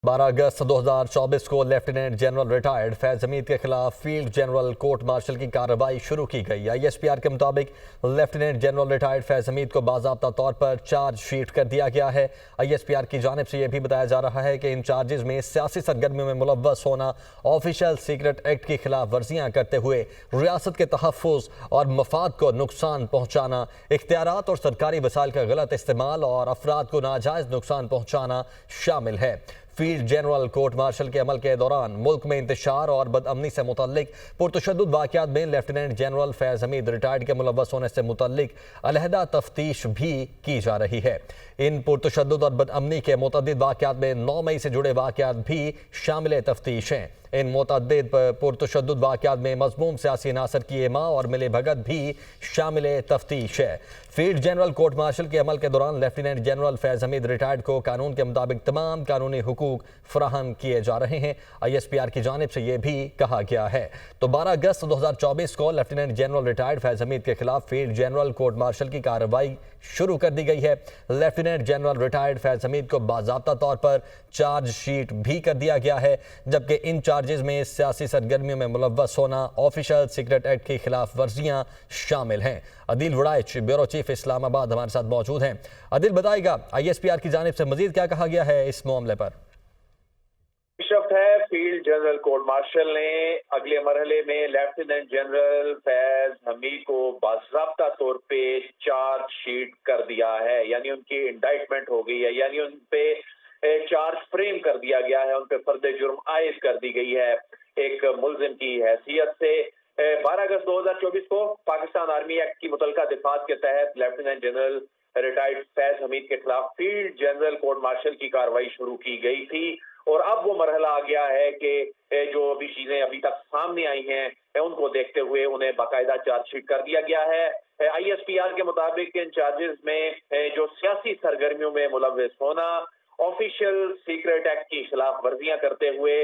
12 अगस्त 2024 को lieutenant general retired Faiz Hamid के खिलाफ फील्ड जनरल कोर्ट मार्शल की कार्रवाई शुरू की गई। ISPR के मुताबिक lieutenant general retired Faiz Hamid को बाज़ाब्ता तौर पर चार्जशीट कर दिया गया है। ISPR की जानिब से यह भी बताया जा रहा है कि इन चार्जेस में सियासी सरगर्मियों में मुलव्वस होना, ऑफिशियल सीक्रेट एक्ट की खिलाफ वर्जियाँ करते हुए रियासत के तहफ़्फ़ुज़ और मफाद को नुकसान पहुँचाना, इख्तियारात और सरकारी वसाइल का गलत इस्तेमाल और अफराद को नाजायज़ नुकसान पहुँचाना शामिल है। फील्ड जनरल कोर्ट मार्शल के अमल के दौरान मुल्क में इंतशार और बदअमनी से मुतल्लिक पुरतशद्दुद वाक़यात में lieutenant general Faiz Hamid retired के मुलव्वस होने से मुतल्लिक अलहदा तफ्तीश भी की जा रही है। इन पुरतशद्दुद और बदअमनी के मुतअद्दिद वाक़यात में 9 मई से जुड़े वाक़यात भी शामिल तफ्तीश हैं। इन मुतअद्दिद पुरतशद्दुद वाक़यात में मज़मूम सियासी नासर की एमा और मिली भगत भी शामिल तफ्तीश है। फील्ड जनरल कोर्ट मार्शल के अमल के दौरान lieutenant general Faiz Hamid retired को कानून के मुताबिक तमाम कानूनी हुकूक फराहम किए जा रहे हैं। ISPR की जानिब से यह भी कहा गया है। तो 12 अगस्त 2024 को lieutenant general retired Faiz Hamid के खिलाफ फील्ड जनरल कोर्ट मार्शल की कार्रवाई शुरू कर दी गई है। Lieutenant general retired Faiz Hamid को बाज़ाब्ता तौर पर चार्जशीट भी कर दिया गया है, जबकि इन चार्जेस में सियासी सरगर्मियों में मुलव्वस होना, ऑफिशियल सीक्रेट एक्ट की खिलाफ वर्जियाँ शामिल हैं। अदिल वड़ाइच, ब्यूरो चीफ इस्लामाबाद, हमारे साथ मौजूद हैं। अदिल, बताएगा ISPR की जानिब से मजीद क्या कहा गया है इस मामले पर? है फील्ड जनरल कोर्ट मार्शल ने अगले मरहले में लेफ्टिनेंट जनरल फैज हमीद को बाज़ाब्ता तौर पे चार्जशीट कर दिया है, यानी उनकी इंडाइटमेंट हो गई है, यानी उन पे चार्ज फ्रेम कर दिया गया है, उन पे फर्द जुर्म आयद कर दी गई है एक मुलजिम की हैसियत से। 12 अगस्त 2024 को पाकिस्तान आर्मी एक्ट की मुतलका दिफात के तहत lieutenant general retired Faiz Hamid के खिलाफ फील्ड जनरल कोर्ट मार्शल की कार्रवाई शुरू की गई थी और अब वो मरहला आ गया है कि जो अभी चीजें अभी तक सामने आई हैं उनको देखते हुए उन्हें बाकायदा चार्जशीट कर दिया गया है। ISPR के मुताबिक इन चार्जेस में जो सियासी सरगर्मियों में मुलव्वस होना, ऑफिशियल सीक्रेट एक्ट की खिलाफ वर्जियां करते हुए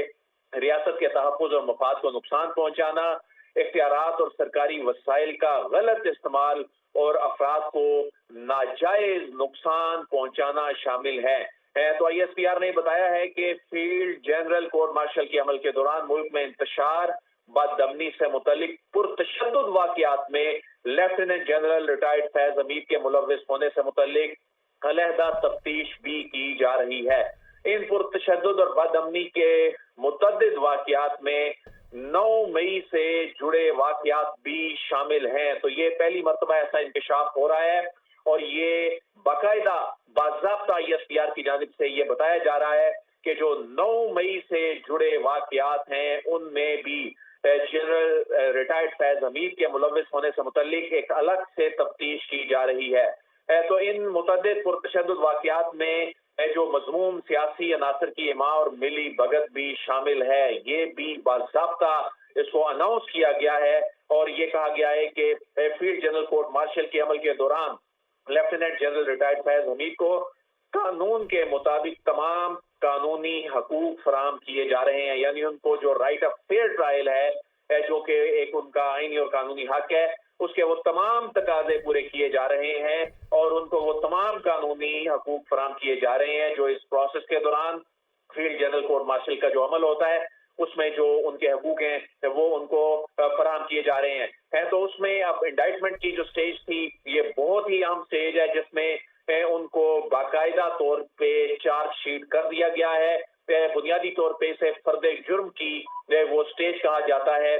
रियासत के तहफ़्फ़ुज़ और मफाद को नुकसान पहुंचाना, इख्तियारात और सरकारी वसाइल का गलत इस्तेमाल और अफराद को नाजायज नुकसान पहुंचाना शामिल है। तो ISPR ने बताया है कि फील्ड जनरल कोर्ट मार्शल के अमल के दौरान मुल्क में इंतशार, बदअमनी से मुतल्लिक पुरतशद्दुद वाक़यात में lieutenant general retired Faiz Hamid के मुलव्वस होने से मुतल्लिक अलहदा तफ्तीश भी की जा रही है। इन पुरतशद्दुद और बदअमनी के मुतअद्दिद वाक़यात में 9 मई से जुड़े वाक़यात भी शामिल हैं। तो ये पहली मर्तबा ऐसा इंकशाफ हो रहा है और ये बाकायदा बाज़ाब्ता ISPR की जानिब से ये बताया जा रहा है कि जो 9 मई से जुड़े वाक़यात हैं उनमें भी जनरल रिटायर्ड फैज हमीद के मुलव्वस होने से मुतल्लिक एक अलग से तफ्तीश की जा रही है। तो इन मुतअद्दिद पुरतशद्दुद वाक़यात में जो मज़मूम सियासी अनासर की एमा और मिली भगत भी शामिल है, ये भी बाज़ाब्ता इसको अनाउंस किया गया है और ये कहा गया है कि फील्ड जनरल कोर्ट मार्शल के अमल के दौरान lieutenant general retired Faiz Hamid को कानून के मुताबिक तमाम कानूनी हकूक फराहम किए जा रहे हैं, यानी उनको जो राइट ऑफ फेयर ट्रायल है जो कि एक उनका आईनी और कानूनी हक है, उसके वो तमाम तकाजे पूरे किए जा रहे हैं और उनको वो तमाम कानूनी हकूक फराहम किए जा रहे हैं जो इस प्रोसेस के दौरान फील्ड जनरल कोर्ट मार्शल का जो अमल होता है उसमें जो उनके हकूक हैं वो उनको फराहम किए जा रहे हैं। तो उसमें अब इंडाइटमेंट की जो स्टेज थी ये बहुत ही अहम स्टेज है जिसमें उनको बाकायदा तौर पे चार्जशीट कर दिया गया है। बुनियादी तौर पे इसे फर्द जुर्म की वो स्टेज कहा जाता है,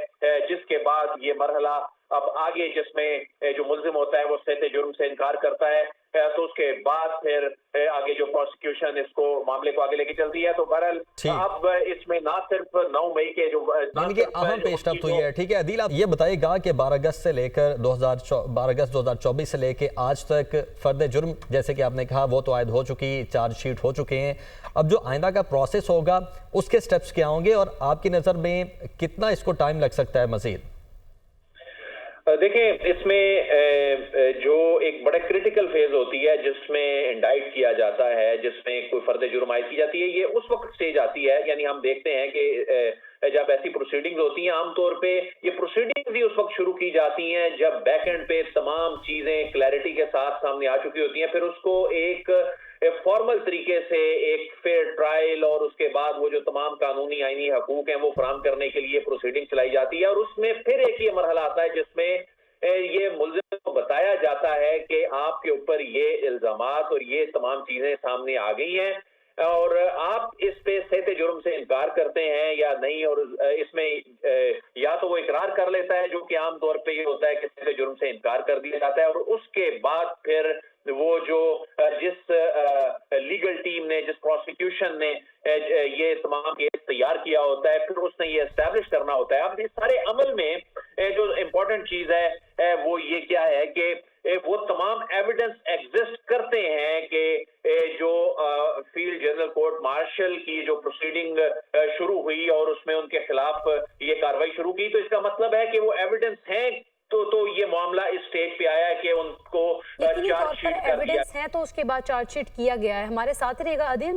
जिसके बाद ये मरहला अब आगे जिसमें जो मुल्जिम होता है वो सत्य जुर्म से इनकार करता है, तो उसके बाद फिर आगे जो प्रोसिक्यूशन इसको मामले को आगे लेके चलती है। तो बहरहाल अब इसमें ना सिर्फ 9 मई के जो अहम पेशरफ्त हुई है। ठीक है अदील, आप ये बताइएगा कि 12 अगस्त से लेकर 12 अगस्त 2024 से लेकर आज तक फर्द जुर्म जैसे कि आपने कहा वो तो आयद हो चुकी, चार्जशीट हो चुके हैं। अब जो आइंदा का प्रोसेस होगा उसके स्टेप्स क्या होंगे और आपकी नज़र में कितना इसको टाइम लग सकता है मजीद? देखिए, इसमें जो एक बड़ा क्रिटिकल फेज होती है जिसमें इंडाइट किया जाता है, जिसमें कोई फर्द जुर्म आयद की जाती है, ये उस वक्त स्टेज आती है, यानी हम देखते हैं कि जब ऐसी प्रोसीडिंग्स होती हैं आमतौर पे ये प्रोसीडिंग्स ही उस वक्त शुरू की जाती हैं जब बैक एंड पे तमाम चीजें क्लैरिटी के साथ सामने आ चुकी होती हैं। फिर उसको एक फॉर्मल तरीके से एक फेयर ट्रायल और उसके बाद वो जो तमाम कानूनी आईनी हकूक हैं वो फराहम करने के लिए प्रोसीडिंग चलाई जाती है। और उसमें फिर एक ये मरहला आता है जिसमें ये मुल्जिम को बताया जाता है कि आपके ऊपर ये इल्जामात और ये तमाम चीजें सामने आ गई हैं और आप इस पे सहते जुर्म से इनकार करते हैं या नहीं। और इसमें या तो वो इकरार कर लेता है, जो कि आमतौर पे ये होता है कि सहते जुर्म से इनकार कर दिया जाता है, और उसके बाद फिर वो जो जिस लीगल टीम ने, जिस प्रोसिक्यूशन ने ये तमाम केस तैयार किया होता है, फिर उसने ये एस्टैब्लिश करना होता है। अब इस सारे अमल में जो इम्पोर्टेंट चीज है वो ये क्या है कि वो तमाम एविडेंस एग्जिस्ट करते हैं कि जो फील्ड जनरल कोर्ट मार्शल की जो प्रोसीडिंग शुरू हुई और उसमें उनके खिलाफ ये कार्रवाई शुरू की, तो इसका मतलब है कि वो एविडेंस हैं। तो ये मामला इस स्टेज पे आया है कि उनको चार्जशीट कर दिया। एविडेंस है तो उसके बाद चार्जशीट किया गया है। हमारे साथ रहेगा अदील।